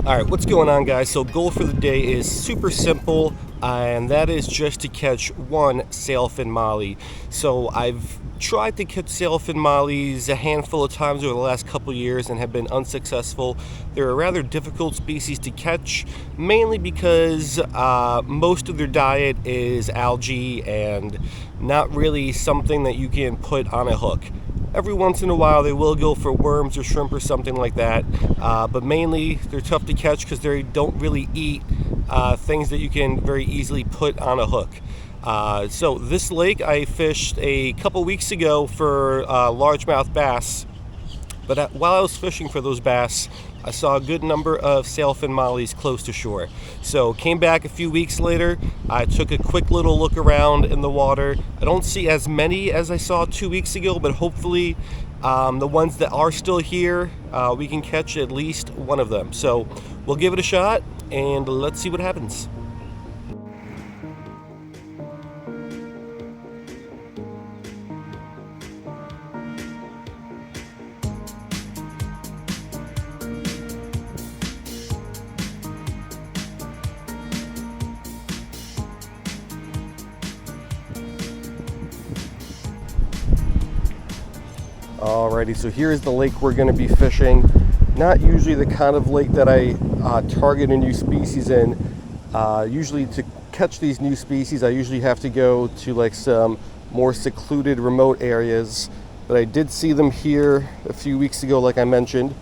Alright, what's going on, guys? So goal for the day is super simple, and that is just to catch one sailfin molly. So I've tried to catch sailfin mollies a handful of times over the last couple years and have been unsuccessful. They're a rather difficult species to catch, mainly because most of their diet is algae and not really something that you can put on a hook. Every once in a while they will go for worms or shrimp or something like that, but mainly they're tough to catch because they don't really eat things that you can very easily put on a hook. So this lake I fished a couple weeks ago for largemouth bass, but while I was fishing for those bass, I saw a good number of sailfin mollies close to shore. So came back a few weeks later, I took a quick little look around in the water. I don't see as many as I saw 2 weeks ago, but hopefully the ones that are still here, we can catch at least one of them. So we'll give it a shot and let's see what happens. Alrighty, so here's the lake we're going to be fishing. Not usually the kind of lake that I target a new species in. Usually to catch these new species, I usually have to go to like some more secluded, remote areas. But I did see them here a few weeks ago, like I mentioned.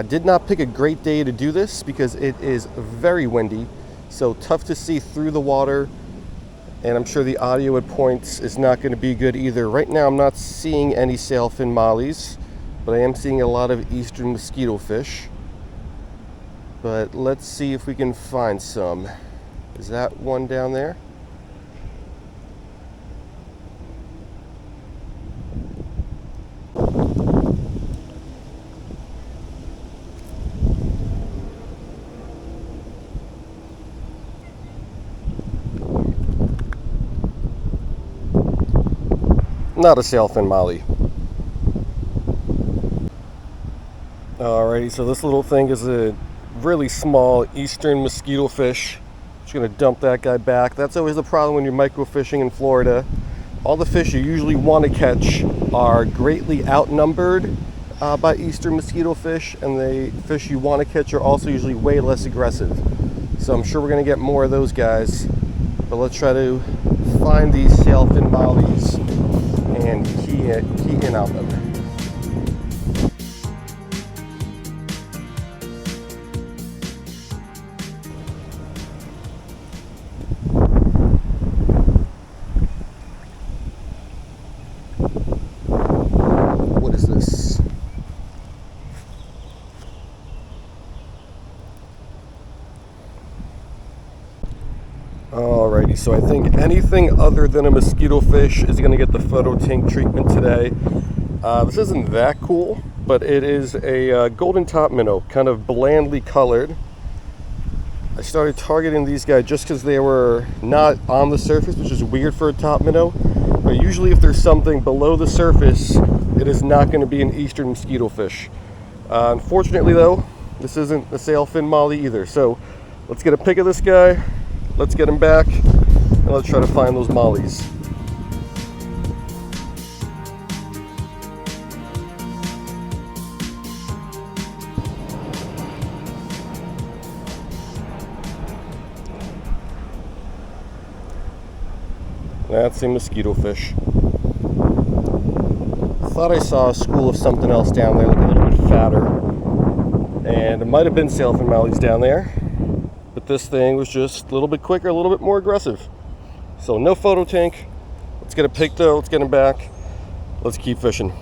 Did not pick a great day to do this because it is very windy, so tough to see through the water. And I'm sure the audio at points is not going to be good either. Right now I'm not seeing any sailfin mollies, but I am seeing a lot of eastern mosquito fish. But let's see if we can find some. Is that one down there? Not a sailfin molly. Alrighty, so this little thing is a really small eastern mosquito fish. Just gonna dump that guy back. That's always the problem when you're microfishing in Florida. All the fish you usually want to catch are greatly outnumbered by eastern mosquito fish, and the fish you want to catch are also usually way less aggressive. So I'm sure we're gonna get more of those guys, but let's try to find these sailfin mollies and key in on them. What is this? Alrighty, so I think anything other than a mosquito fish is going to get the photo tank treatment today. This isn't that cool, but it is a golden top minnow, kind of blandly colored. I started targeting these guys just because they were not on the surface, which is weird for a top minnow. But usually if there's something below the surface, it is not going to be an eastern mosquito fish. Unfortunately though, this isn't a sailfin molly either. So let's get a pic of this guy. Let's get him back, and let's try to find those mollies. That's a mosquito fish. Thought I saw a school of something else down there, like a little bit fatter. And it might have been sailfin mollies down there. But this thing was just a little bit quicker, a little bit more aggressive. So no photo tank. Let's get a pic though, let's get him back. Let's keep fishing.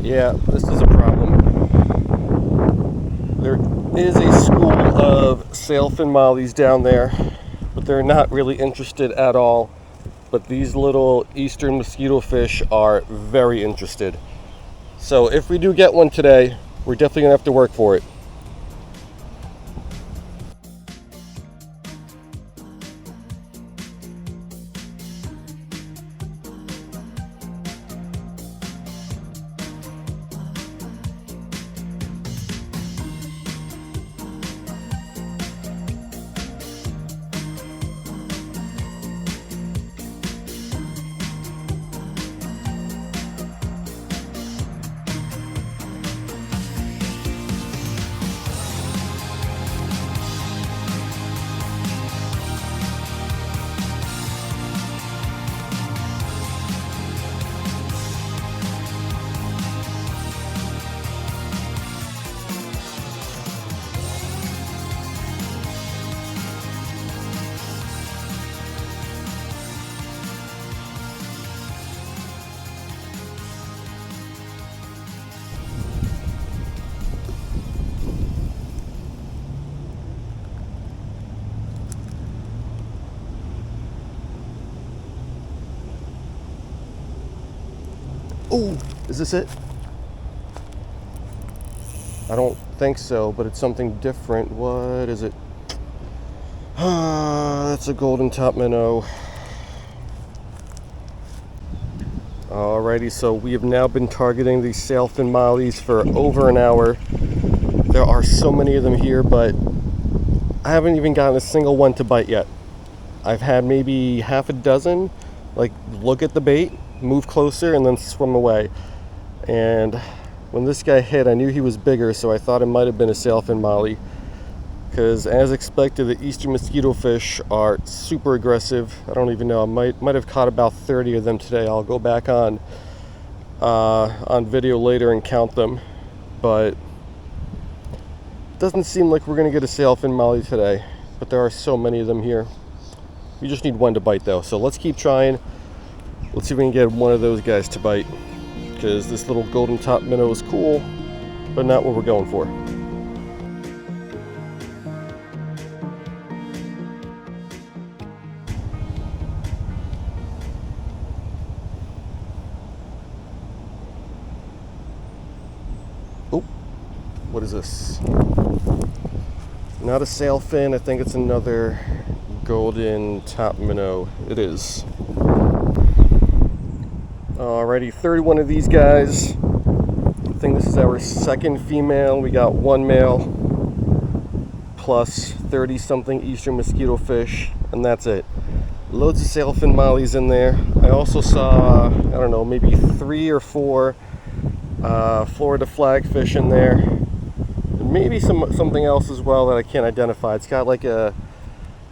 Yeah, this is a problem. There is a school of sailfin mollies down there, but they're not really interested at all. But these little eastern mosquito fish are very interested. So if we do get one today, we're definitely gonna have to work for it. Oh, is this it? I don't think so, but it's something different. What is it? That's a golden top minnow. Alrighty, so we have now been targeting these sailfin mollies for over an hour. There are so many of them here, but I haven't even gotten a single one to bite yet. I've had maybe half a dozen, like, look at the bait, move closer, and then swim away. And when this guy hit, I knew he was bigger, so I thought it might have been a sailfin molly. Because as expected, the eastern mosquito fish are super aggressive. I don't even know, I might have caught about 30 of them today. I'll go back on video later and count them. But it doesn't seem like we're going to get a sailfin molly today. But there are so many of them here. We just need one to bite though. So let's keep trying. Let's see if we can get one of those guys to bite. Because this little golden top minnow is cool, but not what we're going for. Oh, what is this? Not a sailfin, I think it's another golden top minnow. It is. Alrighty, 31 of these guys. I think this is our second female. We got one male plus 30 something eastern mosquito fish, and that's it. Loads of sailfin mollies in there. I also saw, I don't know, maybe 3 or 4 Florida flagfish in there. And maybe something else as well that I can't identify. It's got like a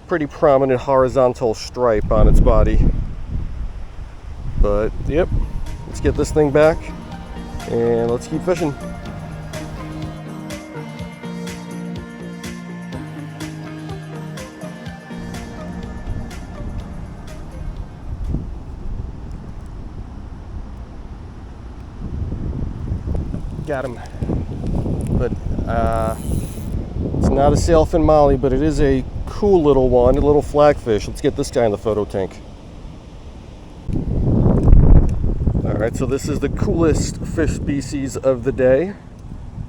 pretty prominent horizontal stripe on its body. But yep, let's get this thing back and let's keep fishing. Got him. But it's not a sailfin molly, but it is a cool little one, a little flagfish. Let's get this guy in the photo tank. Alright, so this is the coolest fish species of the day.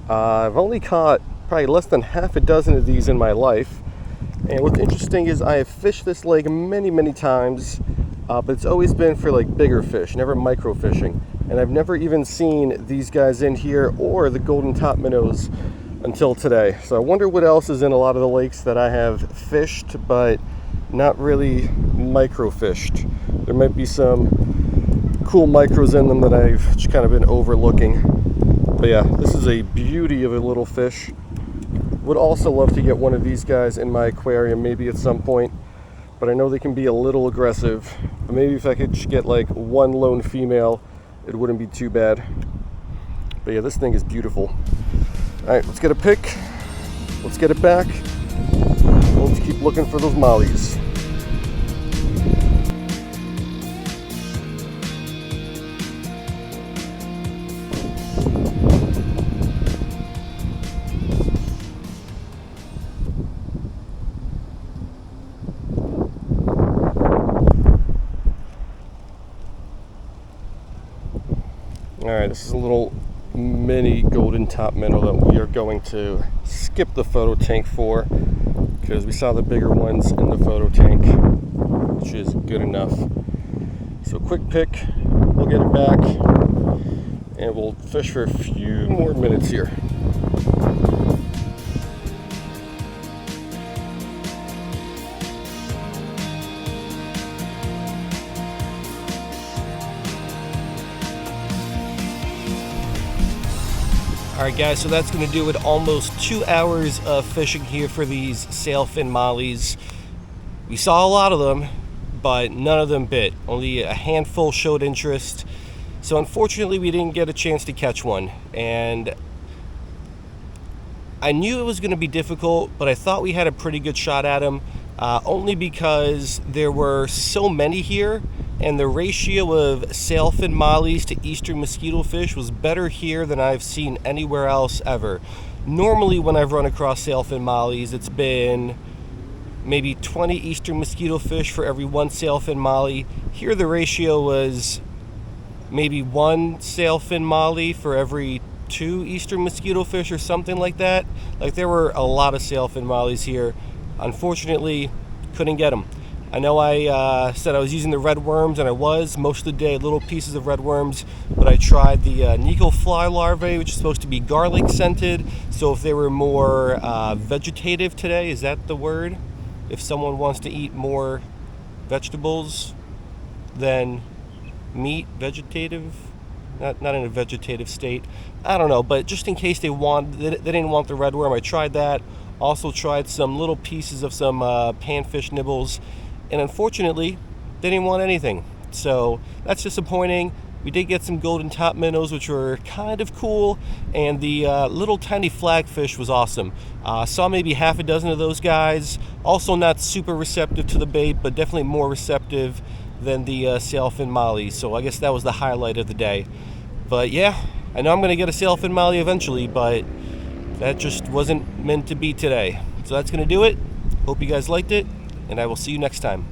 I've only caught probably less than half a dozen of these in my life. And what's interesting is I have fished this lake many times, but it's always been for like bigger fish, never microfishing. And I've never even seen these guys in here or the golden top minnows until today. So I wonder what else is in a lot of the lakes that I have fished, but not really microfished. There might be some cool micros in them that I've just kind of been overlooking. But yeah, this is a beauty of a little fish. Would also love to get one of these guys in my aquarium maybe at some point, but I know they can be a little aggressive. But maybe if I could just get like one lone female, it wouldn't be too bad. But yeah, this thing is beautiful. All right, let's get a pick. Let's get it back. Let's keep looking for those mollies. Alright, this is a little mini golden top minnow that we are going to skip the photo tank for because we saw the bigger ones in the photo tank, which is good enough. So quick pick, we'll get it back and we'll fish for a few more minutes here. Alright guys, so that's going to do it. Almost 2 hours of fishing here for these sailfin mollies. We saw a lot of them, but none of them bit. Only a handful showed interest. So unfortunately we didn't get a chance to catch one. And I knew it was going to be difficult, but I thought we had a pretty good shot at them. Only because there were so many here, and the ratio of sailfin mollies to eastern mosquito fish was better here than I've seen anywhere else ever. Normally when I've run across sailfin mollies, it's been maybe 20 eastern mosquito fish for every one sailfin molly. Here the ratio was maybe one sailfin molly for every 2 eastern mosquito fish or something like that. Like, there were a lot of sailfin mollies here. Unfortunately, couldn't get them. I know I said I was using the red worms, and I was most of the day, little pieces of red worms, but I tried the Nico fly larvae, which is supposed to be garlic scented. So if they were more vegetative today, is that the word? If someone wants to eat more vegetables than meat, vegetative, not in a vegetative state, I don't know, but just in case they didn't want the red worm, I tried that. Also tried some little pieces of some panfish nibbles, and unfortunately they didn't want anything, so that's disappointing. We did get some golden top minnows, which were kind of cool, and the little tiny flagfish was awesome. Saw maybe half a dozen of those guys. Also not super receptive to the bait, but definitely more receptive than the sailfin molly, so I guess that was the highlight of the day. But yeah, I know I'm going to get a sailfin molly eventually, but that just wasn't meant to be today. So that's going to do it. Hope you guys liked it, and I will see you next time.